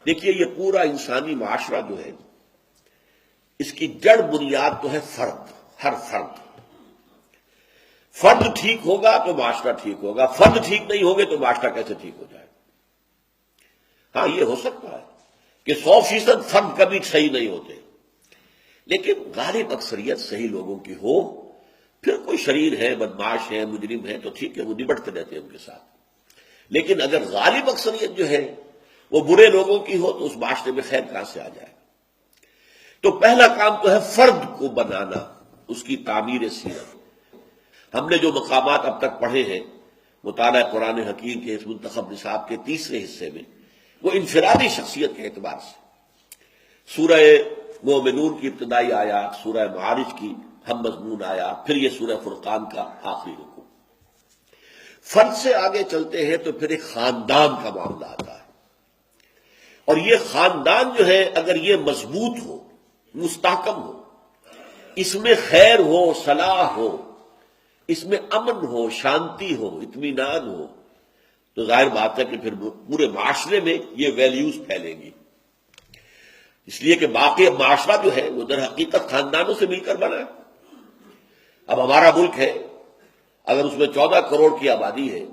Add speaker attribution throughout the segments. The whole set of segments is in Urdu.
Speaker 1: دیکھیے یہ پورا انسانی معاشرہ جو ہے اس کی جڑ بنیاد تو ہے فرد، ہر فرد۔ فرد ٹھیک ہوگا تو معاشرہ ٹھیک ہوگا، فرد ٹھیک نہیں ہوگے تو معاشرہ کیسے ٹھیک ہو جائے؟ ہاں یہ ہو سکتا ہے کہ 100% فرد کبھی صحیح نہیں ہوتے، لیکن غالب اکثریت صحیح لوگوں کی ہو، پھر کوئی شریر ہے، بدمعاش ہے، مجرم ہے تو ٹھیک ہے، وہ نبٹتے رہتے ہیں ان کے ساتھ۔ لیکن اگر غالب اکثریت جو ہے وہ برے لوگوں کی ہو تو اس معاشرے میں خیر کہاں سے آ جائے؟ تو پہلا کام تو ہے فرد کو بنانا، اس کی تعمیر سیرت۔ ہم نے جو مقامات اب تک پڑھے ہیں مطالعہ قرآن حکیم کے اس منتخب نصاب کے تیسرے حصے میں، وہ انفرادی شخصیت کے اعتبار سے سورہ مومنون کی ابتدائی آیات، سورہ معارج کی ہم مضمون آیات، پھر یہ سورہ فرقان کا آخری رکوع۔ فرد سے آگے چلتے ہیں تو پھر ایک خاندان کا معاملہ آتا ہے، اور یہ خاندان جو ہے اگر یہ مضبوط ہو، مستحکم ہو، اس میں خیر ہو، صلاح ہو، اس میں امن ہو، شانتی ہو، اطمینان ہو، تو ظاہر بات ہے کہ پھر پورے معاشرے میں یہ ویلیوز پھیلیں گی۔ اس لیے کہ باقی معاشرہ جو ہے وہ در حقیقت خاندانوں سے مل کر بنا ہے۔ اب ہمارا ملک ہے، اگر اس میں 14 کروڑ کی آبادی ہے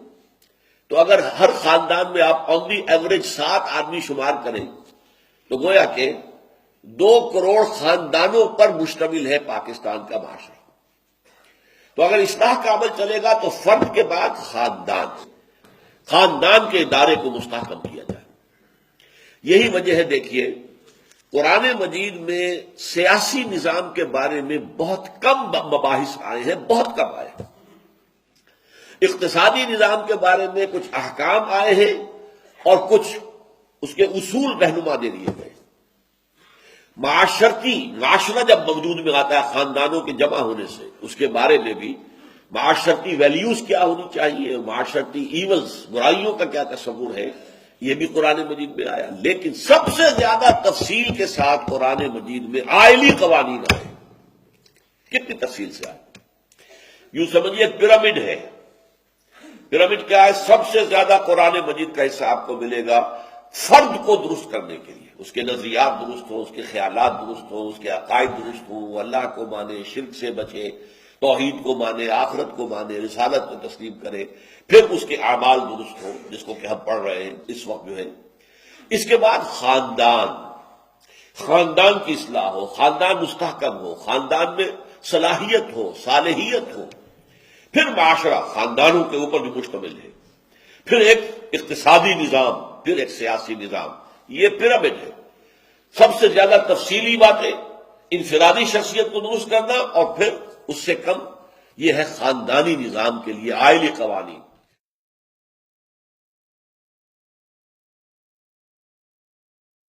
Speaker 1: تو اگر ہر خاندان میں آپ آن دی ایوریج 7 آدمی شمار کریں تو گویا کہ 2 کروڑ خاندانوں پر مشتمل ہے پاکستان کا معاشرہ۔ تو اگر اصلاح کا عمل چلے گا تو فرد کے بعد خاندان کے ادارے کو مستحکم کیا جائے۔ یہی وجہ ہے دیکھیے قرآن مجید میں سیاسی نظام کے بارے میں بہت کم مباحث آئے ہیں، بہت کم آئے ہیں۔ اقتصادی نظام کے بارے میں کچھ احکام آئے ہیں اور کچھ اس کے اصول رہنما دے دیے گئے۔ معاشرہ جب موجود میں آتا ہے خاندانوں کے جمع ہونے سے، اس کے بارے میں بھی معاشرتی ویلیوز کیا ہونی چاہیے، معاشرتی ایونز، برائیوں کا کیا تصور ہے، یہ بھی قرآن مجید میں آیا۔ لیکن سب سے زیادہ تفصیل کے ساتھ قرآن مجید میں آئلی قوانین آئے۔ کتنی تفصیل سے آئے؟ یوں سمجھیے پیرامڈ ہے۔ پیرامڈ کیا ہے؟ سب سے زیادہ قرآن مجید کا حصہ آپ کو ملے گا فرد کو درست کرنے کے لیے، اس کے نظریات درست ہوں، اس کے خیالات درست ہوں، اس کے عقائد درست ہوں، وہ اللہ کو مانے، شرک سے بچے، توحید کو مانے، آخرت کو مانے، رسالت کو تسلیم کرے، پھر اس کے اعمال درست ہوں، جس کو کہ ہم پڑھ رہے ہیں اس وقت جو ہے۔ اس کے بعد خاندان کی اصلاح ہو، خاندان مستحکم ہو، خاندان میں صلاحیت ہو، صالحیت ہو، پھر معاشرہ خاندانوں کے اوپر بھی مشتمل ہے، پھر ایک اقتصادی نظام، پھر ایک سیاسی نظام۔ یہ پیرامڈ ہے۔ سب سے زیادہ تفصیلی باتیں انفرادی شخصیت کو درست کرنا، اور پھر اس سے کم یہ ہے خاندانی نظام کے لیے آئلی قوانین۔